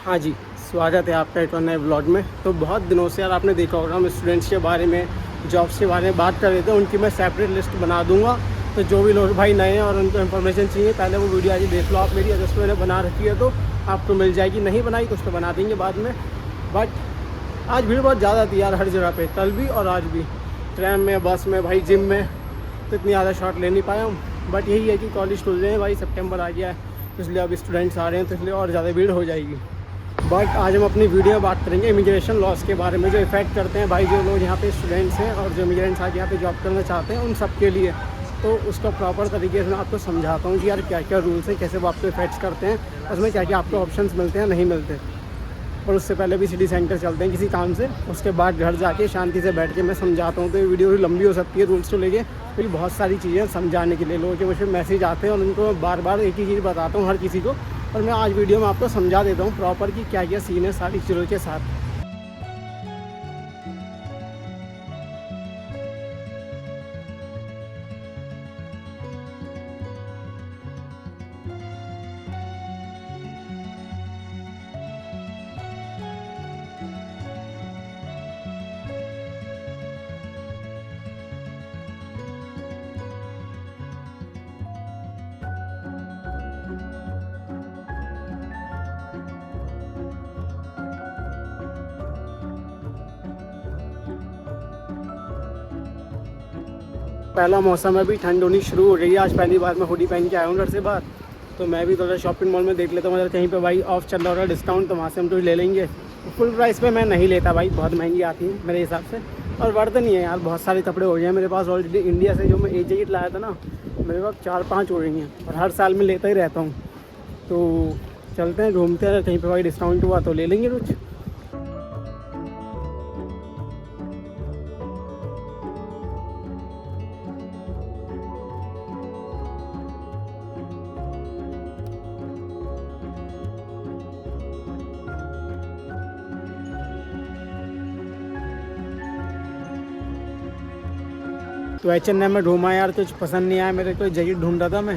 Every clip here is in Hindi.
हाँ जी, स्वागत है आपका एक और नए ब्लॉग में। तो बहुत दिनों से यार आपने देखा होगा हम स्टूडेंट्स के बारे में, जॉब्स के बारे में बात कर रहे थे। उनकी मैं सेपरेट लिस्ट बना दूंगा। तो जो भी लोग भाई नए हैं और उनको इन्फॉर्मेशन चाहिए, पहले वो वीडियो आज देख लो आप मेरी। अगर उसमें मैंने बना रखी है तो आपको मिल जाएगी, नहीं बनाई तो उसको बना देंगे बाद में। बट आज भीड़ बहुत ज़्यादा थी यार हर जगह पे, कल भी और आज भी, ट्रेन में, बस में, भाई जिम में। तो इतनी ज़्यादा शॉट ले नहीं पाया हूँ। बट यही है कि कॉलेज खुल रहे हैं भाई, सितंबर आ गया है, तो इसलिए अब स्टूडेंट्स आ रहे हैं, तो इसलिए और ज़्यादा भीड़ हो जाएगी। बट आज हम अपनी वीडियो में बात करेंगे इमिग्रेशन लॉस के बारे में, जो इफ़ेक्ट करते हैं भाई जो लोग यहाँ पे स्टूडेंट्स हैं और जो इमिग्रेंट्स आके यहाँ पे जॉब करना चाहते हैं उन सब के लिए। तो उसका प्रॉपर तरीके से मैं आपको समझाता हूँ कि यार क्या क्या रूल्स हैं, कैसे वो आपको इफेक्ट्स करते हैं, उसमें क्या क्या आपको ऑप्शंस मिलते हैं, नहीं मिलते। और उससे पहले भी सिटी सेंटर चलते हैं किसी काम से, उसके बाद घर जाके शांति से बैठ के मैं समझाता हूँ। तो ये वीडियो लंबी हो सकती है रूल्स को लेके, क्योंकि बहुत सारी चीज़ें समझाने के लिए लोगों के मुझे मैसेज आते हैं और उनको बार बार एक ही चीज़ बताता हूँ हर किसी को। और मैं आज वीडियो में आपको समझा देता हूँ प्रॉपर कि क्या क्या सीन है सारी चीज़ों के साथ। पहला मौसम है, अभी ठंड होनी शुरू हो रही है। आज पहली बार मैं हुडी पहन के आया हूँ घर से बाहर। तो मैं भी थोड़ा शॉपिंग मॉल में देख लेता हूँ अगर कहीं पे भाई ऑफ चल रहा होगा, डिस्काउंट, तो वहाँ से हम तो ले लेंगे। फुल प्राइस पे मैं नहीं लेता भाई, बहुत महंगी आती है मेरे हिसाब से। और वर्थ नहीं है यार, बहुत सारे कपड़े हो गए हैं मेरे पास ऑलरेडी। इंडिया से जो मैं एक जैकेट लाया था ना, मेरे पास 4-5 हो गई हैं और हर साल में लेता ही रहता हूँ। तो चलते हैं, घूमते हैं, कहीं पर भाई डिस्काउंट हुआ तो ले लेंगे कुछ। तो H&M में ढूंढा यार, कुछ पसंद नहीं आया मेरे को। जैकेट ढूंढ रहा था मैं।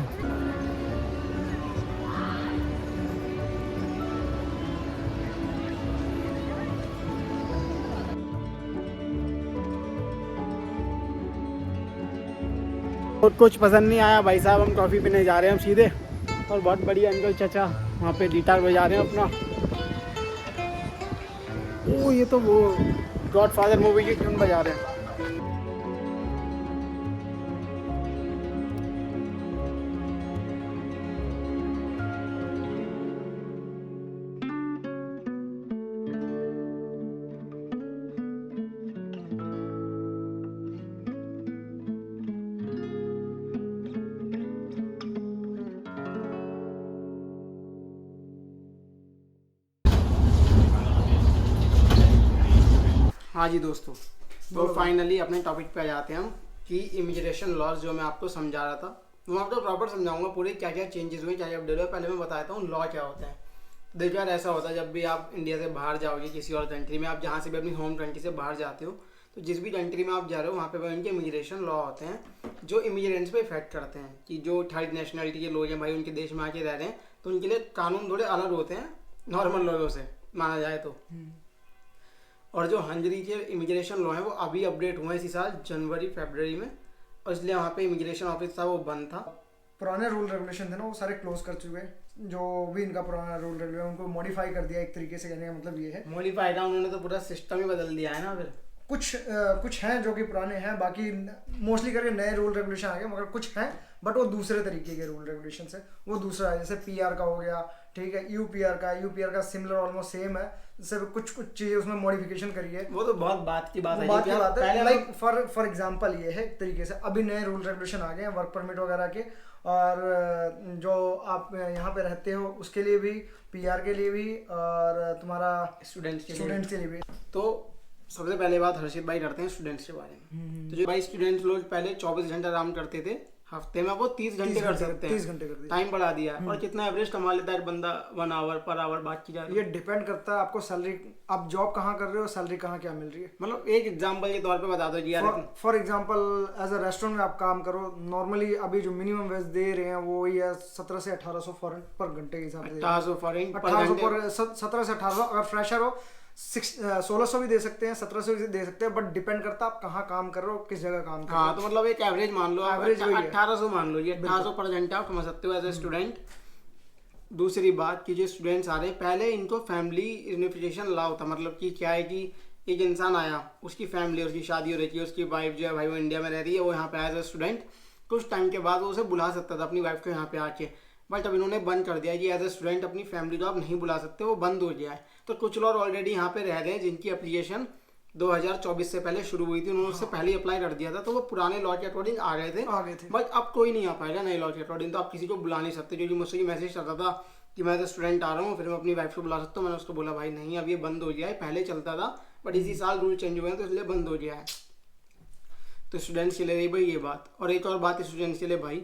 और कुछ पसंद नहीं आया भाई साहब, हम कॉफ़ी पीने जा रहे हैं हम सीधे। और बहुत बढ़िया अंकल चाचा वहाँ पे गिटार बजा रहे हैं अपना। ओ ये तो वो गॉड फादर मूवी की ट्यून बजा रहे हैं। हाँ जी दोस्तों, तो फाइनली अपने टॉपिक पे आ जाते हैं हम कि इमिग्रेशन लॉज जो मैं आपको समझा रहा था, वो मैं आपको प्रॉपर समझाऊंगा पूरे क्या क्या चेंजेस हुए, क्या क्या अपडेट हुए। पहले मैं बताता हूँ लॉ क्या होता है। देखो यार, ऐसा होता है जब भी आप इंडिया से बाहर जाओगे किसी और कंट्री में, आप जहाँ से भी अपनी होम कंट्री से बाहर जाते हो, तो जिस भी कंट्री में आप जा रहे हो वहाँ पे उनके इमिग्रेशन लॉ होते हैं जो इमिग्रेंट्स पे इफेक्ट करते हैं। कि जो थर्ड नेशनलिटी के लोग हैं भाई, उनके देश में आके रह रहे हैं, तो उनके लिए कानून थोड़े अलग होते हैं नॉर्मल लोगों से माना जाए तो। और जो हंगरी के इमिग्रेशन लॉ है वो अभी अपडेट हुए इसी साल जनवरी फरवरी में, और इसलिए वहाँ पे इमिग्रेशन ऑफिस था वो बंद था। पुराने रूल रेगुलेशन थे ना, वो सारे क्लोज कर चुके हैं। जो भी इनका पुराना रूल रेगुलेशन उनको मॉडिफाई कर दिया एक तरीके से। कहने का मतलब ये है, मॉडिफाई था, उन्होंने तो पूरा सिस्टम ही बदल दिया है ना फिर। कुछ हैं जो कि पुराने हैं, बाकी मोस्टली करके नए रूल रेगुलेशन आ गए। मगर कुछ हैं बट वो दूसरे तरीके के रूल रेगुलेशन है। वो दूसरा है, जैसे पीआर का हो गया, ठीक है। यूपीआर का सिमिलर ऑलमोस्ट सेम है, सिर्फ कुछ चीजें उसमें मॉडिफिकेशन करी है। वो तो बहुत बात की बात है, बात की बात है। लाइक पहले फॉर एग्जांपल ये है एक तरीके से, अभी नए रूल रेगुलेशन आ गए हैं वर्क परमिट वगैरह के। और जो आप यहाँ पे रहते हो उसके लिए भी, पीआर के लिए भी, और तुम्हारा स्टूडेंट्स के लिए भी। तो सबसे पहले बात हर्षित भाई करते हैं स्टूडेंट्स के बारे में। तो जो भाई स्टूडेंट्स लोग पहले 24 घंटे आराम करते थे, हफ्ते में वो 30 घंटे कर सकते हैं। 30 घंटे कर दिया। टाइम बढ़ा दिया है। और कितना एवरेज कमा लेता है बंदा 1 आवर पर आवर बात की जाए? ये डिपेंड करता है आपको सैलरी, आप जॉब कहाँ कर रहे हो, सैलरी कहाँ क्या मिल रही है। मतलब एक एग्जांपल के तौर पे बता दो जी यार। For example as a restaurant में आप काम करो, नॉर्मली अभी जो मिनिमम वेज दे रहे हैं वो ही है 17 से 1800 फॉरेन पर घंटे के हिसाब से। 1800 फॉरेन पर 1800 पर 17 से 1800। अगर फ्रेशर हो 1600 भी दे सकते हैं, 1700 भी दे सकते हैं, बट डिपेंड करता है आप कहाँ काम कर रहे हो, किस जगह काम कर रहे हो। हाँ, तो मतलब एक एवरेज मान लो, एवरेज 1800 मान लो, ये 1800 पर घंटे आप कमा सकते हो एज ए स्टूडेंट। दूसरी बात कि जो स्टूडेंट्स आ रहे हैं, पहले इनको फैमिली यूनिफिकेशन ला होता, मतलब कि क्या है कि एक इंसान आया, उसकी फैमिली, उसकी शादी हो रही है, उसकी वाइफ जो है भाई वो इंडिया में रह रही है, वो यहाँ पे एज ए स्टूडेंट कुछ टाइम के बाद वो उसे बुला सकता था अपनी वाइफ को यहाँ पे आके। बट अब इन्होंने बंद कर दिया कि एज ए स्टूडेंट अपनी फैमिली को आप नहीं बुला सकते, वो बंद हो गया है। तो कुछ लोग ऑलरेडी यहाँ पे रह रहे हैं जिनकी एप्लीकेशन 2024 से पहले शुरू हुई थी, उन्होंने उससे पहले अप्लाई कर दिया था, तो वो पुराने लॉ के अकॉर्डिंग आ गए थे। बट अब कोई नहीं आ पाएगा नए लॉ के अकॉर्डिंग, तो आप किसी को बुला नहीं सकते। जो मुझसे मैसेज करता था कि मैं एज ए स्टूडेंट आ रहा हूँ, फिर मैं अपनी वाइफ को बुला सकता हूँ, मैंने उसको बोला भाई नहीं, अब ये बंद हो गया है, पहले चलता था बट इसी साल रूल चेंज हुए हैं तो इसलिए बंद हो गया है। तो स्टूडेंट्स के लिए रही भाई ये बात। और एक और बात स्टूडेंट्स के लिए भाई,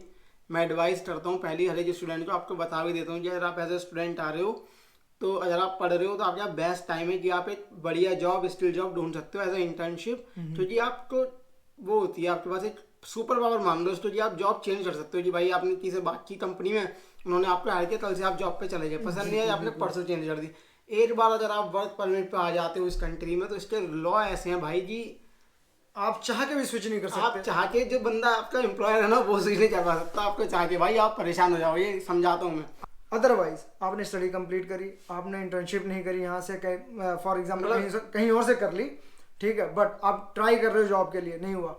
मैं एडवाइस करता हूँ पहले हर एक स्टूडेंट को, आपको बता भी देता हूँ कि अगर आप एज ए स्टूडेंट आ रहे हो, तो अगर आप पढ़ रहे हो तो आपका बेस्ट टाइम है कि आप एक बढ़िया जॉब, स्किल जॉब ढूंढ सकते हो एज ए इंटर्नशिप, क्योंकि आपको वो होती है, आपके पास एक सुपर पावर मान लो इसको, कि आप जॉब चेंज कर सकते हो। कि भाई आपने किसी बात की कंपनी में, उन्होंने आपको हायर किया, कल से आप जॉब पे चले गए, पसंद नहीं है, आपने परसों चेंज कर दी। एक बार अगर आप वर्क परमिट पे आ जाते हो इस कंट्री में, तो इसके लॉ ऐसे हैं भाई जी, आप चाह के भी स्विच नहीं कर सकते। आप चाह के, जो बंदा आपका एम्प्लॉयर है ना, वो स्विच नहीं कर सकता आपको चाह के, भाई आप परेशान हो जाओ, ये समझाता हूँ मैं। अदरवाइज आपने स्टडी कंप्लीट करी, आपने इंटर्नशिप नहीं करी यहाँ से, फॉर एग्जांपल कहीं और से कर ली, ठीक है, बट आप ट्राई कर रहे हो जॉब के लिए, नहीं हुआ।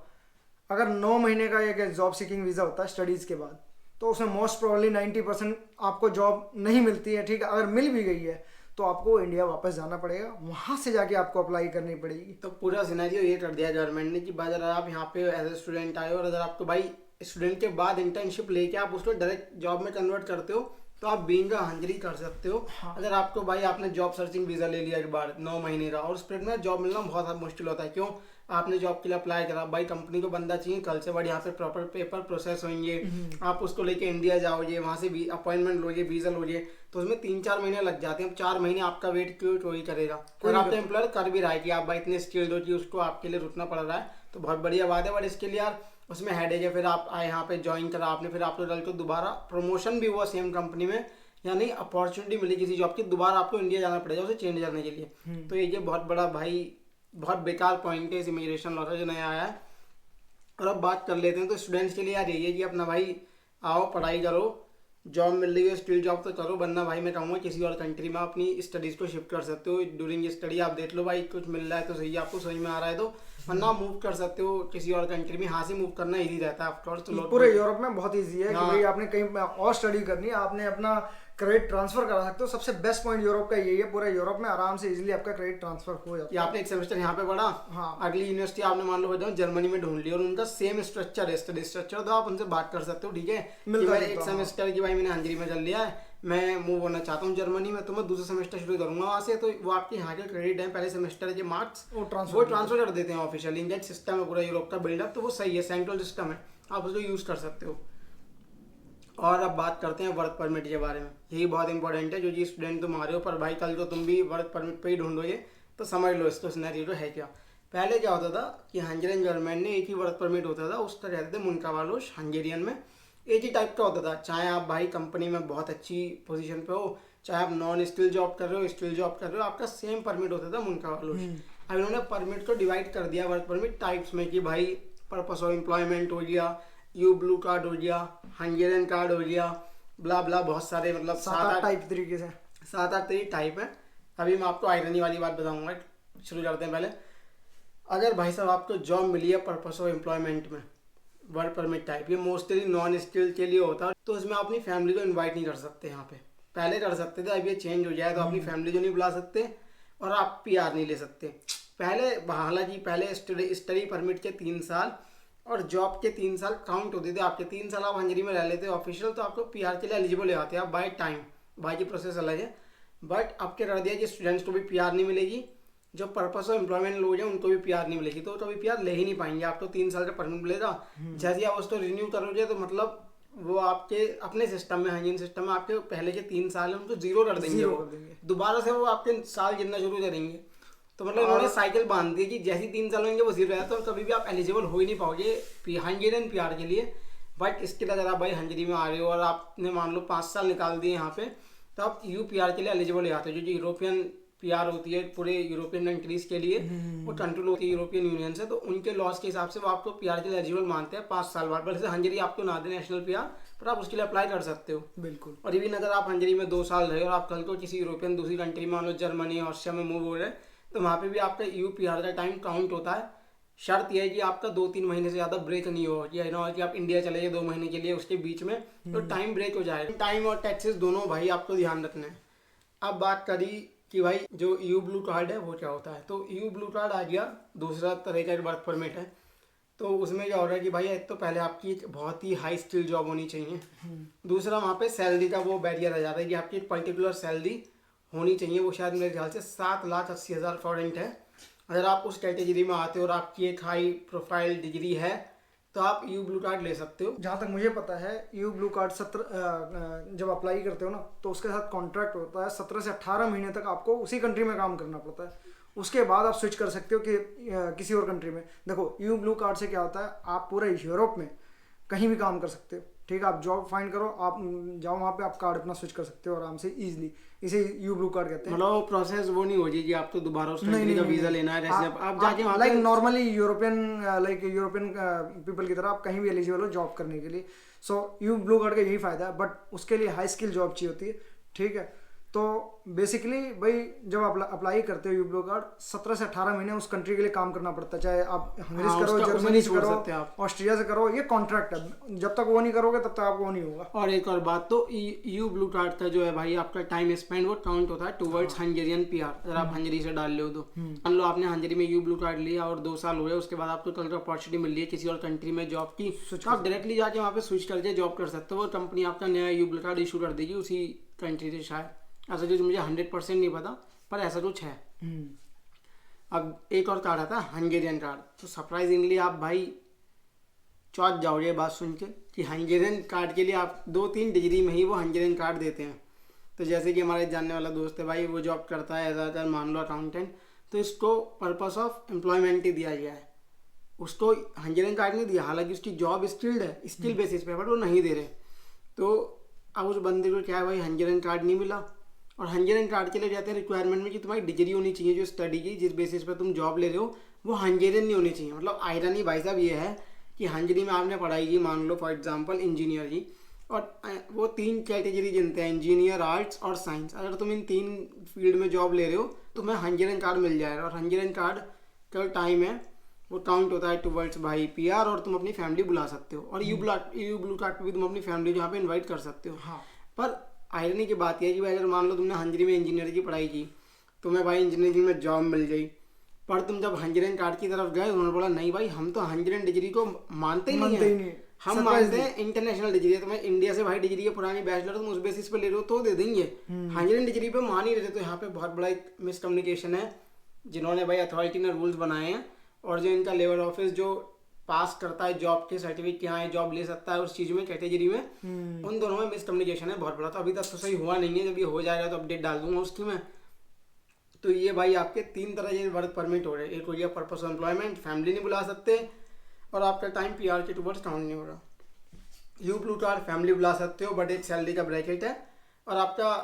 अगर 9 महीने का एक जॉब सीकिंग वीज़ा होता है स्टडीज़ के बाद, तो उसमें मोस्ट प्रोबेबली 90% आपको जॉब नहीं मिलती है, ठीक है। अगर मिल भी गई है तो आपको इंडिया वापस जाना पड़ेगा, वहाँ से जाके आपको अप्लाई करनी पड़ेगी। तो पूरा सिनेरियो ये कर दिया गवर्नमेंट ने कि भाई अगर आप यहाँ पे एज ए स्टूडेंट आए हो, और अगर आपको भाई स्टूडेंट के बाद इंटर्नशिप लेके आप उसको डायरेक्ट जॉब में कन्वर्ट करते हो, तो आप बीइंग अ हंगरी कर सकते हो। हाँ। अगर आपको भाई आपने जॉब सर्चिंग वीज़ा ले लिया एक बार 9 महीने का, और उस पीरियड में जॉब मिलना बहुत मुश्किल होता है। क्यों? आपने जॉब के लिए अप्लाई करा, भाई कंपनी को बंदा चाहिए कल से, बट यहाँ पे प्रॉपर पेपर प्रोसेस होंगे, आप उसको लेके इंडिया जाओगे, वहाँ से भी अपॉइंटमेंट लोगे, वीज़ा लोगे, तो उसमें 3-4 महीने लग जाते हैं। अब 4 महीने आपका वेट क्यों कोई करेगा? और आपका एम्प्लॉयर कर भी रहा है कि आप भाई इतने स्किल्ड हो कि उसको आपके लिए रुकना पड़ रहा है, तो बहुत बढ़िया बात है। बट इसके लिए यार उसमें हेडेक है। फिर आप आए यहाँ पे ज्वाइन करा आपने, फिर आपको कल को दोबारा प्रमोशन भी हुआ सेम कंपनी में, यानी अपॉर्चुनिटी मिली किसी जॉब की, दोबारा आपको इंडिया जाना पड़ेगा उसे चेंज करने के लिए। तो ये बहुत बड़ा भाई बहुत बेकार पॉइंट है इस इमिग्रेशन लॉ का जो नया आया है। और अब बात कर लेते हैं, तो स्टूडेंट्स के लिए यार यही है कि अपना भाई आओ, पढ़ाई करो, जॉब मिल रही है स्किल जॉब तो करो, वरना भाई मैं कहूँगा किसी और कंट्री में अपनी स्टडीज़ को शिफ्ट कर सकते हो। ड्यूरिंग स्टडी आप देख लो भाई, कुछ मिल रहा है तो सही, आपको सही में आ रहा है तो, वरना मूव कर सकते हो किसी और कंट्री में। यहाँ से मूव करना ईजी रहता है ऑफकोर्स। तो पूरे यूरोप में बहुत ईजी है कि भाई आपने कहीं और स्टडी करनी है, आपने अपना क्रेडिट ट्रांसफर करा सकते हो। सबसे बेस्ट पॉइंट यूरोप का यही है, पूरे यूरोप में आराम से इजीली आपका क्रेडिट ट्रांसफर हो जाता है। आपने एक सेमेस्टर यहाँ पे पढ़ा, हाँ, अगली यूनिवर्सिटी आपने मान लो बताओ जर्मनी में ढूंढ ली, और उनका सेम स्ट्रक्चर है, स्टडी स्ट्रक्चर, तो आप उनसे बात कर सकते हो, ठीक है, कि भाई एक सेमेस्टर की भाई मैंने हंगरी में चल लिया है, मैं मूव होना चाहता हूँ जर्मनी में, तो मैं दूसरा सेमेस्टर शुरू करूंगा वहाँ से, तो वो आपके यहाँ के क्रेडिट है, पहले सेमेस्टर के मार्क्स वो ट्रांसफर कर देते हैं ऑफिशियली। इंडियन सिस्टम है पूरा यूरोप का बिल्डअप, तो वो सही है, सेंट्रल सिस्टम है, आप उसको यूज़ कर सकते हो। और अब बात करते हैं वर्क परमिट के बारे में। यही बहुत इंपॉर्टेंट है, जो जी स्टूडेंट तुम आ रहे हो, पर भाई कल को तुम भी वर्क परमिट पे ही ढूंढोगे, तो समझ लो इसको सिनेरियो है क्या। पहले क्या होता था कि हंगेरियन गवर्नमेंट ने एक ही वर्क परमिट होता था, उसका कहते थे मुनकावालोश, हंगेरियन में एक ही टाइप का होता था। चाहे आप भाई कंपनी में बहुत अच्छी पोजीशन पे हो, चाहे आप नॉन स्किल जॉब कर रहे हो, स्किल जॉब कर रहे हो, आपका सेम परमिट होता था मुनकावालोश। अब इन्होंने परमिट को डिवाइड कर दिया वर्क परमिट टाइप्स में, कि भाई पर्पस ऑफ एम्प्लॉयमेंट हो गया, यू ब्लू कार्ड हो गया, हंगेरियन कार्ड हो गया, ब्ला ब्ला, बहुत सारे, मतलब 7-8 टाइप तरीके से 7-8 टाइप है। अभी मैं आपको आयरनी वाली बात बताऊंगा, शुरू करते हैं। पहले अगर भाई साहब आपको जॉब मिली है पर्पस ऑफ एम्प्लॉयमेंट में, वर्क परमिट टाइप, ये मोस्टली नॉन स्किल के लिए होता है, तो उसमें अपनी फैमिली को इन्वाइट नहीं कर सकते। यहाँ पे पहले कर सकते थे, अब ये चेंज हो जाए तो अपनी फैमिली को नहीं बुला सकते, और आप PR नहीं ले सकते। पहले हालांकि पहले स्टडी परमिट के 3 साल और जॉब के 3 साल काउंट होते थे आपके। 3 साल आप हंगरी में रह लेते ऑफिशियल, तो आपको PR के लिए एलिजिबल हो जाते हैं आप बाय टाइम, बाकी प्रोसेस अलग है। बट अब क्या कर दिया कि स्टूडेंट्स को भी PR नहीं मिलेगी, जो पर्पस ऑफ एम्प्लॉयमेंट लोग हैं उनको भी पीआर नहीं मिलेगी, तो अभी पीआर ले ही नहीं पाएंगे। आप तो 3 साल का परमिट मिलेगा, जैसे ही आप उसको रिन्यू करोगे तो मतलब वो आपके अपने सिस्टम में, हाइजीन सिस्टम में आपके पहले के 3 साल है उनको जीरो कर देंगे, वो दोबारा से वो आपके साल गिनना शुरू करेंगे। तो मतलब उन्होंने साइकिल बांध दी कि जैसे 3 साल होंगे वो जीरो है, तो कभी भी आप एलिजिबल हो ही नहीं पाओगे हंगेरियन पीआर के लिए। बट इसके लिए अगर आप भाई हंगेरी में आ रहे हो और आपने मान लो 5 साल निकाल दिए यहाँ पे, तो आप EU पीआर के लिए एलिजिबल हो जाते हो। जो यूरोपियन पीआर होती है पूरे यूरोपियन कंट्रीज के लिए, वो कंट्रोल होती है यूरोपियन यूनियन से, तो उनके लॉज के हिसाब से वो आपको पीआर के लिए एलिजिबल मानते हैं 5 साल बाद। वैसे हंगेरी आपको ना दे नेशनल पीआर, पर आप उसके लिए अप्लाई कर सकते हो। बिल्कुल। और इवन अगर आप हंगेरी में 2 साल रहे और आप कल को किसी यूरोपियन दूसरी कंट्री में मान लो जर्मनी ऑस्ट्रिया में मूव हो रहे, तो वहाँ पे भी आपका EU पीआर का टाइम काउंट होता है। शर्त यह है कि आपका 2-3 महीने से ज़्यादा ब्रेक नहीं हो, ये ना हो कि आप इंडिया चले गए 2 महीने के लिए, उसके बीच में तो टाइम ब्रेक हो जाएगा। टाइम और टैक्सेस दोनों भाई आपको ध्यान रखना है। अब बात करी कि भाई जो EU ब्लू कार्ड है वो क्या होता है, तो EU ब्लू कार्ड आ गया, दूसरा तरह का वर्क परमिट है। तो उसमें क्या हो रहा है कि भाई एक तो पहले आपकी एक बहुत ही हाई स्किल जॉब होनी चाहिए, दूसरा वहाँ पे सैलरी का वो बैरियर आ जाता है कि आपकी एक पर्टिकुलर सैलरी होनी चाहिए, वो शायद मेरे ख्याल से 7,80,000 फॉरेंट है। अगर आप उस कैटेगरी में आते हो और आपकी एक हाई प्रोफाइल डिग्री है तो आप EU ब्लू कार्ड ले सकते हो। जहाँ तक मुझे पता है EU ब्लू कार्ड जब अप्लाई करते हो ना तो उसके साथ कॉन्ट्रैक्ट होता है, 17 से 18 महीने तक आपको उसी कंट्री में काम करना पड़ता है। उसके बाद आप स्विच कर सकते हो कि किसी और कंट्री में। देखो EU ब्लू कार्ड से क्या होता है, आप पूरे यूरोप में कहीं भी काम कर सकते हो, ठीक है। आप जॉब फाइंड करो, आप जाओ वहाँ पे, आप कार्ड अपना स्विच कर सकते हो आराम से इजीली। इसे EU ब्लू कार्ड कहते हैं। मतलब प्रोसेस वो नहीं हो जाएगी आप तो दोबारा उस कंट्री का वीजा लेना है, आप जाके वहाँ लाइक नॉर्मली यूरोपियन पीपल की तरह आप कहीं भी एलिजिबल हो जॉब करने के लिए। सो EU ब्लू कार्ड का यही फायदा है, बट उसके लिए हाई स्किल जॉब चाहिए होती है, ठीक है। तो बेसिकली भाई जब आप अप्लाई करते हो EU ब्लू कार्ड, 17 से 18 महीने उस कंट्री के लिए काम करना पड़ता है, चाहे आप हंगरी से करो, जर्मनी से करो, ऑस्ट्रिया से करो, ये कॉन्ट्रैक्ट है। जब तक वो नहीं करोगे तब तक आपको वो नहीं होगा। और एक और बात, तो EU ब्लू कार्ड का जो है भाई आपका टाइम स्पेंड वो काउंट होता है टुवर्ड्स हंगेरियन पीआर। अगर आप हंगेरी से डाल लो तो मान लो आपने हंगेरी में EU ब्लू कार्ड लिया और 2 साल हो गए, उसके बाद आपको कल को अपॉर्चुनिटी मिल रही है किसी और कंट्री में जॉब की, तो आप डायरेक्टली जाके वहाँ पे स्विच करके जॉब कर सकते हो। वो कंपनी आपका नया EU ब्लू कार्ड इशू कर देगी उसी कंट्री से, शायद ऐसा जो मुझे 100% नहीं पता, पर ऐसा कुछ है। अब एक और कार्ड आता है हंगेरियन कार्ड, तो सरप्राइजिंगली आप भाई चौंक जाओगे बात सुन के कि हंगेरियन कार्ड के लिए आप 2-3 डिग्री में ही वो हंगेरियन कार्ड देते हैं। तो जैसे कि हमारे जानने वाला दोस्त है भाई, वो जॉब करता है एज अ मान लो अकाउंटेंट, तो इसको पर्पस ऑफ एम्प्लॉयमेंट ही दिया गया है, उसको हंगेरियन कार्ड नहीं दिया। हालांकि उसकी जॉब स्किल्ड है, स्किल बेसिस पे, बट वो नहीं दे रहे। तो अब उस बंदे को क्या है भाई, हंगेरियन कार्ड नहीं मिला। और हंगेरियन कार्ड के लिए जाते हैं रिक्वायरमेंट में कि तुम्हारी डिग्री होनी चाहिए जो स्टडी की, जिस बेसिस पे तुम जॉब ले रहे हो वो हंगेरियन नहीं होनी चाहिए। मतलब आयरनी भाई साहब ये है कि हंगेरी में आपने पढ़ाई की, मान लो फॉर एग्जांपल इंजीनियर की, और वो 3 कैटेगरी गिनते हैं, इंजीनियर, आर्ट्स और साइंस। अगर तुम इन 3 फील्ड में जॉब ले रहे हो तो तुम्हें हंगेरियन कार्ड मिल जाएगा। और हंगेरियन कार्ड का टाइम है वो काउंट होता है टुवर्ड्स भाई पीआर, और तुम अपनी फैमिली बुला सकते हो। और EU ब्लू कार्ड पे भी तुम अपनी फैमिली यहाँ पे इन्वाइट कर सकते हो। हाँ। पर आयरनी की बात यह है कि भाई अगर मान लो तुमने हंगेरी में इंजीनियरिंग की पढ़ाई की, तुम्हें भाई इंजीनियरिंग में जॉब मिल गई, पर तुम जब हंगेरियन कार्ड की तरफ गए उन्होंने बोला नहीं भाई हम तो हंगेरियन डिग्री को मानते ही नहीं है, हम मानते हैं इंटरनेशनल डिग्री। तुम्हें इंडिया से भाई डिग्री है पुरानी बैचलर, तुम उस बेसिस पे ले रहे हो तो दे देंगे, हंगेरियन डिग्री पे मान ही रहे। तो यहाँ पे बहुत बड़ा एक मिसकम्युनिकेशन है जिन्होंने भाई अथॉरिटी ने रूल्स बनाए हैं, और जो इनका लेबर ऑफिस जो पास करता है जॉब के सर्टिफिकेट यहाँ है जॉब ले सकता है उस चीज़ में कैटेगरी में, उन दोनों में मिसकम्युनिकेशन है बहुत बड़ा। तो अभी तक तो सही हुआ नहीं है, जब ये हो जाएगा तो अपडेट डाल दूंगा उसकी मैं। तो ये भाई आपके 3 तरह के वर्क परमिट हो रहे हैं। एक हो गया पर्पस ऑफ एम्प्लॉयमेंट, फैमिली नहीं बुला सकते, और आपका टाइम पीआर के टूवर्ड्स काउंट नहीं हो रहा। EU ब्लू कार्ड फैमिली बुला सकते हो बट एक सैलरी का ब्रैकेट है, और आपका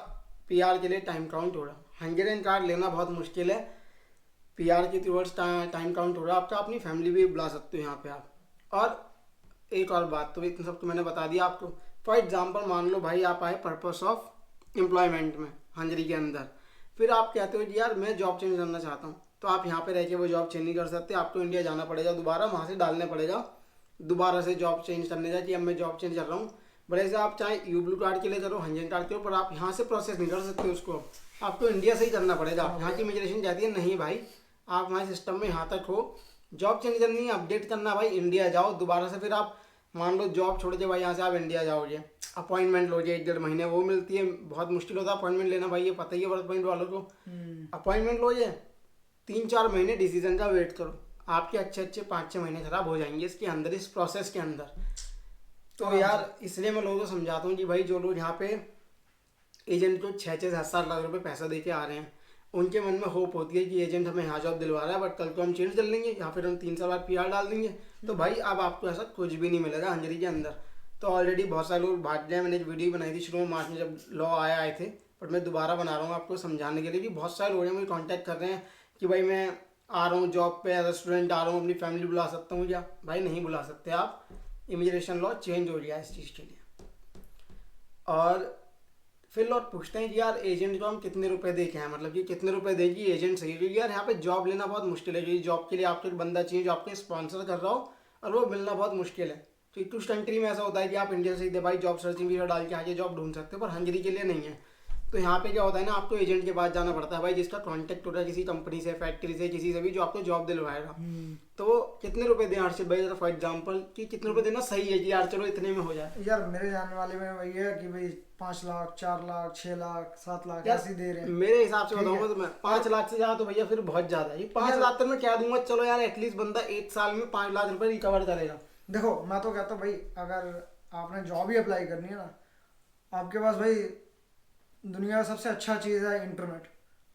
पीआर के लिए टाइम काउंट हो रहा। हंगेरियन कार्ड लेना बहुत मुश्किल है, पीआर के टूवर्ड्स टाइम काउंट हो रहा है आपका, अपनी फैमिली भी बुला सकते हो यहाँ पे आप। और एक और बात, तो इतना सब तो मैंने बता दिया आपको। फॉर एग्जांपल मान लो भाई आप आए पर्पस ऑफ एम्प्लॉयमेंट में हंगेरी के अंदर, फिर आप कहते हो कि यार मैं जॉब चेंज करना चाहता हूँ, तो आप यहाँ पे रह के वो जॉब चेंज नहीं कर सकते, आपको इंडिया जाना पड़ेगा, दोबारा वहाँ से डालने पड़ेगा, दोबारा से जॉब चेंज करने का कि अब मैं जॉब चेंज कर रहा हूँ। बड़े से आप चाहे EU ब्लू कार्ड के लिए करो, हंगेरियन कार्ड के ऊपर, आप यहाँ से प्रोसेस नहीं कर सकते उसको, आपको इंडिया से ही करना पड़ेगा। यहाँ की इमिग्रेशन कहती है नहीं भाई आप हमारे सिस्टम में यहाँ तक हो, जॉब चेंज करनी है, अपडेट करना भाई इंडिया जाओ दोबारा से। फिर आप मान लो जॉब छोड़ के भाई यहाँ से आप इंडिया जाओगे, अपॉइंटमेंट लोगे 1-1.5 महीने, वो मिलती है, बहुत मुश्किल होता है अपॉइंटमेंट लेना भाई, ये पता ही है वर्क परमिट वालों को। अपॉइंटमेंट लोगे 3-4 महीने डिसीजन का वेट करो, आपके अच्छे 5-6 महीने खराब हो जाएंगे इसके अंदर, इस प्रोसेस के अंदर। तो यार इसलिए मैं लोगों को समझाता हूँ कि भाई जो लोग यहाँ पे एजेंट को 6-7 लाख रुपए पैसा दे के आ रहे हैं, उनके मन में होप होती है कि एजेंट हमें यहाँ जॉब दिलवा रहा है, बट कल को हम चेंज कर लेंगे या फिर हम 3 साल बाद PR डाल देंगे। तो भाई अब आपको ऐसा कुछ भी नहीं मिलेगा हंगरी के अंदर। तो ऑलरेडी बहुत सारे लोग भाग गए। मैंने एक वीडियो बनाई थी शुरू में, मार्च में जब लॉ आए थे, बट मैं दोबारा बना रहा हूँ आपको समझाने के लिए कि बहुत सारे लोग मुझे कॉन्टैक्ट कर रहे हैं कि भाई मैं आ रहा हूँ जॉब पे, एज अ स्टूडेंट आ रहा हूँ, अपनी फैमिली बुला सकता हूँ क्या? भाई नहीं बुला सकते आप, इमिग्रेशन लॉ चेंज हो गया इस चीज़ के लिए। और फिर लोग पूछते हैं कि यार एजेंट को हम कितने रुपए दे के हैं, मतलब कि कितने रुपए देगी एजेंट सही? क्योंकि यार यहाँ पे जॉब लेना बहुत मुश्किल है, क्योंकि जॉब के लिए आपको एक बंदा चाहिए जो आपके स्पॉन्सर कर रहा हो, और वो मिलना बहुत मुश्किल है। तो कुछ कंट्री में ऐसा होता है कि आप इंडिया से सीधे भाई जॉब सर्चिंग वीडियो डाल के आगे जॉब ढूंढ सकते हो, पर हंगरी के लिए नहीं है। तो यहाँ पे क्या होता है ना, आपको एजेंट के पास जाना पड़ता है भाई, जिसका कॉन्टैक्ट होता है किसी कंपनी से, फैक्ट्री से, किसी से भी, जो आपको जॉब दिलवाएगा। तो कितने रुपए दें हर्षित भाई, फॉर एग्जाम्पल कि कितने रुपए देना सही है कि यार चलो इतने में हो जाए? यार मेरे जानने वाले में वही है कि भाई 5 लाख, 4 लाख, 6 लाख, 7 लाख यार ऐसे दे रहे हैं। मेरे हिसाब से बताऊंगा तो मैं 5 लाख से ज्यादा तो भैया फिर बहुत ज्यादा है। 5 लाख तक मैं क्या दूंगा, चलो यार एटलीस्ट बंदा 1 साल में 5 लाख रुपए रिकवर करेगा। देखो मैं तो कहता हूँ भाई, अगर आपने जॉब ही अप्लाई करनी है ना, आपके पास भाई दुनिया का सबसे अच्छा चीज़ है इंटरनेट।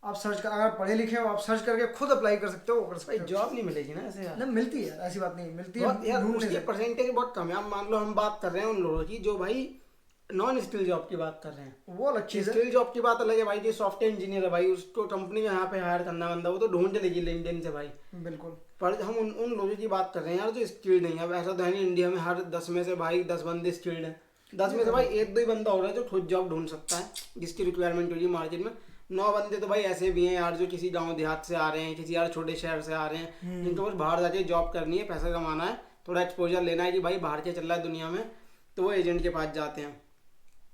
आप सर्च कर, अगर पढ़े लिखे हो आप सर्च करके खुद अप्लाई कर सकते हो, वो कर सकते हो। जॉब नहीं मिलेगी ना ऐसे यार? नहीं मिलती है, ऐसी बात नहीं मिलती है, यार ढूंढ उसकी नहीं सकते। परसेंटेज बहुत कम है। अब मान लो हम बात कर रहे हैं उन लोगों की जो भाई नॉन स्किल जॉब की बात कर रहे हैं, वो अलग चीज़ है। स्किल जॉब की बात अलग है भाई। जो सॉफ्टवेयर इंजीनियर है भाई, उसको कंपनी में यहाँ पे हायर करना बंदा, वो तो ढूंढ लेगी लिंक्डइन से भाई। बिल्कुल। पर हम उन लोगों की बात कर रहे हैं यार जो स्किल्ड नहीं है। अब ऐसा तो है नहीं इंडिया में हर 10 में से भाई 10 बंदे स्किल्ड हैं, 10 में से भाई 1-2 ही बंदा हो रहा है जो खुद जॉब ढूंढ सकता है, जिसकी रिक्वायरमेंट होगी मार्केट में। 9 बंदे तो भाई ऐसे भी हैं यार जो किसी गांव देहात से आ रहे हैं, किसी यार छोटे शहर से आ रहे हैं, जिनको बस बाहर जाके जॉब करनी है, पैसा कमाना है, थोड़ा एक्सपोजर लेना है कि भाई बाहर क्या चल रहा है दुनिया में, तो वो एजेंट के पास जाते हैं।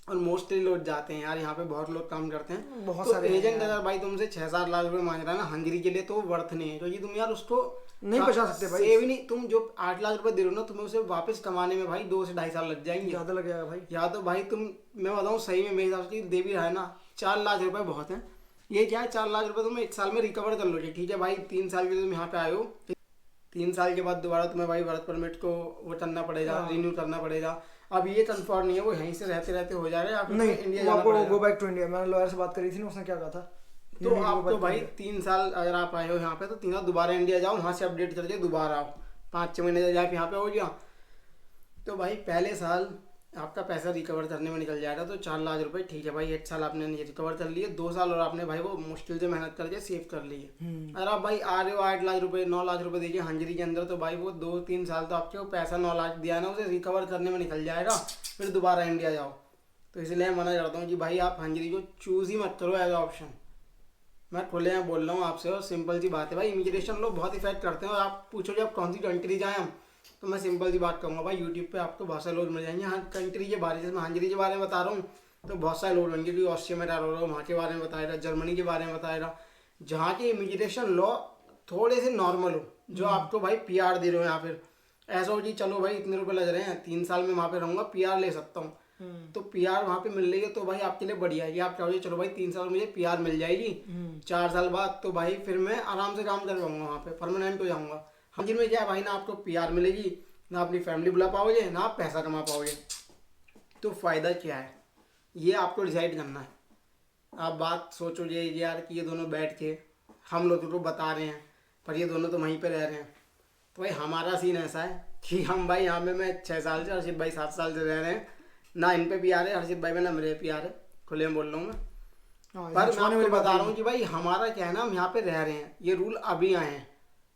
और मोस्टली लोग जाते हैं यार, यहाँ पे बहुत लोग काम करते हैं। बहुत तो सारे एजेंट अगर भाई तुमसे 6-7 लाख रुपए मांग रहा है ना हंगरी के लिए, तो वर्थ नहीं है, क्योंकि तुम यार उसको नहीं बचा सकते भाई। सेव ही नहीं, तुम जो 8 लाख रुपए दे रहे हो ना, तुम्हें उसे वापस कमाने में भाई 2 से 2.5 साल लग जाएंगे, ज़्यादा लग जाएगा भाई। या तो भाई तुम, मैं बताऊँ सही में मेरे हिसाब से दे भी रहा है ना, 4 लाख रुपए बहुत है। ये क्या है, 4 लाख रुपए तुम 1 साल में रिकवर कर लोगे, ठीक है भाई। 3 साल के लिए तुम यहाँ पे आए हो, 3 साल के बाद दोबारा तुम्हें भाई वर्क परमिट को वो करना पड़ेगा, रिन्यू करना पड़ेगा। अब ये कंफर्म नहीं है वो यहीं से रहते रहते हो जा रहे हैं, आपको नहीं, इंडिया वो जाना आपको पड़ेगा। Go back to India. मैंने लॉयर से बात करी थी ना, उसने क्या कहा था, तो आपको भाई 3 साल अगर आप आए हो यहाँ पे, तो 3 साल दोबारा इंडिया जाओ, वहाँ से अपडेट करके दोबारा आओ, 5-6 महीने जब यहाँ पे हो गया, तो भाई पहले साल आपका पैसा रिकवर करने में निकल जाएगा। तो 4 लाख रुपए ठीक है भाई, 1 साल आपने रिकवर कर लिए, 2 साल और आपने भाई वो मुश्किल से मेहनत करके सेव कर लिए। अगर आप भाई आ रहे हो 8 लाख रुपए, 9 लाख रुपए देखिए हंगरी के अंदर, तो भाई वो 2-3 साल तो आपके वो पैसा 9 लाख दिया है ना, उसे रिकवर करने में निकल जाएगा, फिर दोबारा इंडिया जाओ। तो इसलिए मैं मना करता हूँ कि भाई आप हंगरी को चूज़ ही मत करो एज ऑप्शन। मैं खुले में बोल रहा हूँ आपसे, और सिंपल सी बात है भाई, इमिग्रेशन लोग बहुत इफेक्ट करते हैं। और आप पूछोगे आप कौन सी कंट्री जाएँ हम, तो मैं सिंपल सी बात कहूँगा भाई, यूट्यूब पे आपको बहुत सारे लोग मिल जाएंगे हर कंट्री के बारे में। जैसे मैं हंगरी के बारे में बता रहा हूँ तो बहुत सारे लोग होंगे जो ऑस्ट्रिया में रह रहा होगा, वहाँ के बारे में बताएगा, जर्मनी के बारे में बताएगा, जहाँ के इमिग्रेशन लॉ थोड़े से नॉर्मल हो, जो आपको भाई PR दे रहे हो, या फिर ऐसा हो कि चलो भाई इतने रुपए लग रहे हैं, 3 साल में वहाँ पे रहूँगा, PR ले सकता हूँ, तो PR वहाँ पे मिल रही है, तो भाई आपके लिए बढ़िया है कि आप कहोगे चलो भाई 3 साल मुझे PR मिल जाएगी, 4 साल बाद तो भाई फिर मैं आराम से काम कर पाऊंगा, वहाँ पे परमानेंट हो जाऊँगा। हंगरी में क्या है भाई, ना आपको PR मिलेगी, ना अपनी फैमिली बुला पाओगे, ना आप पैसा कमा पाओगे। तो फ़ायदा क्या है ये आपको डिसाइड करना है। आप बात सोचोगे यार कि ये दोनों बैठ के हम लोगों को बता रहे हैं, पर ये दोनों तो वहीं पे रह रहे हैं। तो भाई हमारा सीन ऐसा है कि हम भाई यहाँ पे मैं 6 साल से, हर्षित भाई 7 साल से रह रहे हैं, ना इन पे PR है, हर्षित भाई में ना मेरे PR है, खुले में बोल रहा हूँ मैं। पर मैं आपको बता रहा हूँ कि भाई हमारा क्या है ना, हम यहाँ पे रह रहे हैं, ये रूल अभी आए हैं,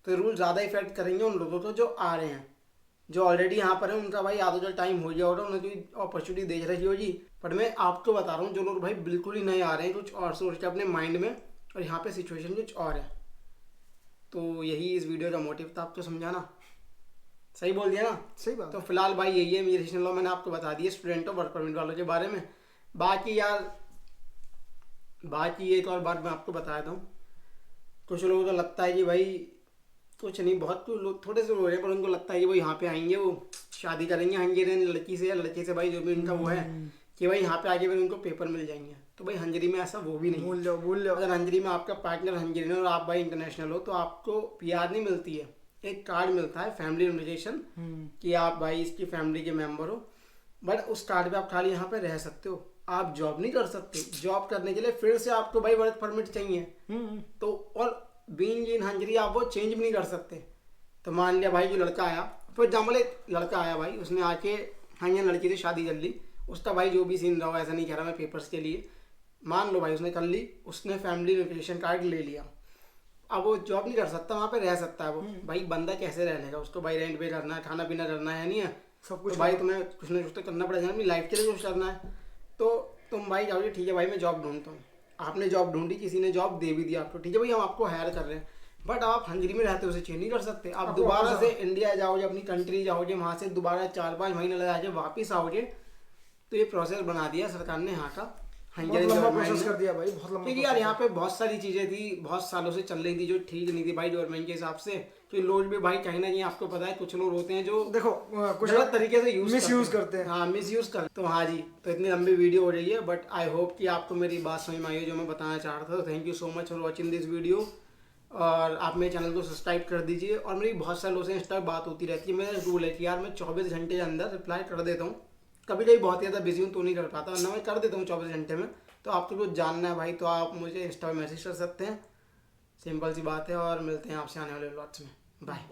तो रूल ज़्यादा इफेक्ट करेंगे उन लोगों को जो आ रहे हैं। जो ऑलरेडी यहाँ पर है उनका भाई आधा जो टाइम हो गया होगा, उन्हें कोई अपॉर्चुनिटी देख रही होगी। पर मैं आपको बता रहा हूँ जो लोग भाई बिल्कुल ही नहीं आ रहे हैं, कुछ और सोच के अपने माइंड में, और यहाँ पे सिचुएशन कुछ और है। तो यही इस वीडियो का मोटिव था, आपको समझाना। सही बोल दिया ना? सही बात। तो फिलहाल भाई यही है इमिग्रेशन लॉ, मैंने आपको बता दिया स्टूडेंट और वर्क परमिट वालों के बारे में। बाकी यार एक और बात मैं आपको बता देता हूँ, कुछ लोगों को लगता है कि भाई कुछ नहीं, बहुत कुछ लोग थोड़े से लोग हैं, पर उनको लगता है कि वो यहाँ पे आएंगे, वो शादी करेंगे हंगेरियन लड़की से या लड़के से, भाई जो भी उनका वो है कि भाई यहाँ पे आगे फिर उनको पेपर मिल जाएंगे। तो भाई हंगरी में ऐसा वो भी नहीं है। भूल लो। अगर हंगरी में आपका पार्टनर हंगेरियन और आप भाई इंटरनेशनल हो तो आपको पीआर नहीं मिलती है, एक कार्ड मिलता है फैमिली इन्विटेशन कि आप भाई इसकी फैमिली के मेंबर हो। बट उस कार्ड पे आप खाली यहाँ पे रह सकते हो, आप जॉब नहीं कर सकते। जॉब करने के लिए फिर से आपको भाई वर्क परमिट चाहिए। तो और बीइंग इन हंगरी आप वो चेंज भी नहीं कर सकते। तो मान लिया भाई जो लड़का आया, फॉर एग्जाम्पल एक लड़का आया भाई, उसने आके हंगेरियन लड़की से शादी कर ली, उसका भाई जो भी सीन रहा हो, ऐसा नहीं कह रहा मैं पेपर्स के लिए, मान लो भाई उसने कर ली, उसने फैमिली इन्विटेशन कार्ड ले लिया, अब वो जॉब नहीं कर सकता, वहाँ पे रह सकता है वो। भाई बंदा कैसे रह लेगा, उसको भाई रेंट पे करना है, खाना पीना करना है, नहीं है सब कुछ तो भाई तुम्हें कुछ ना कुछ तो करना पड़ेगा, अपनी लाइफ के लिए कुछ करना है। तो तुम भाई जाओगे ठीक है भाई मैं जॉब ढूंढता हूँ, आपने जॉब ढूंढी, किसी ने जॉब दे भी दिया आपको, ठीक है भाई हम आपको हायर कर रहे हैं, बट आप हंगरी में रहते हो उसे चेंज नहीं कर सकते। आप दोबारा से इंडिया जाओगे, अपनी कंट्री जाओगे, वहाँ से दोबारा 4-5 महीने लगा के वापिस आओगे। तो ये प्रोसेस बना दिया सरकार ने यहाँ का, बहुत लंबा प्रोसेस कर दिया भाई, बहुत लंबा। क्योंकि यार यहाँ पे बहुत सारी चीजें थी, बहुत सालों से चल रही थी जो ठीक नहीं थी भाई गवर्नमेंट के हिसाब से। कि लोग भी भाई कहीं ना कहीं आपको पता है कुछ लोग होते हैं जो देखो कुछ गलत तरीके से मिसयूज करते हैं। हाँ मिसयूज कर। तो हाँ जी, तो इतनी लंबी वीडियो हो रही है, बट आई होप कि आपको मेरी बात समझ में आई है जो मैं बताना चाह रहा था। तो thank you so much for watching this video, और आप मेरे चैनल को सब्सक्राइब कर दीजिए। और मेरी बहुत सारे लोगों से इंस्टा पर बात होती रहती है, मेरा रूल है कि यार मैं 24 घंटे के अंदर रिप्लाई कर देता हूँ। कभी कभी बहुत ज़्यादा बिजी हूँ तो नहीं कर पाता, वरना मैं कर देता हूँ 24 घंटे में। तो आपको कुछ जानना है भाई तो आप मुझे इंस्टा पर मैसेज कर सकते हैं, सिंपल सी बात है। और मिलते हैं आपसे आने वाले व्लॉग्स में, बाय।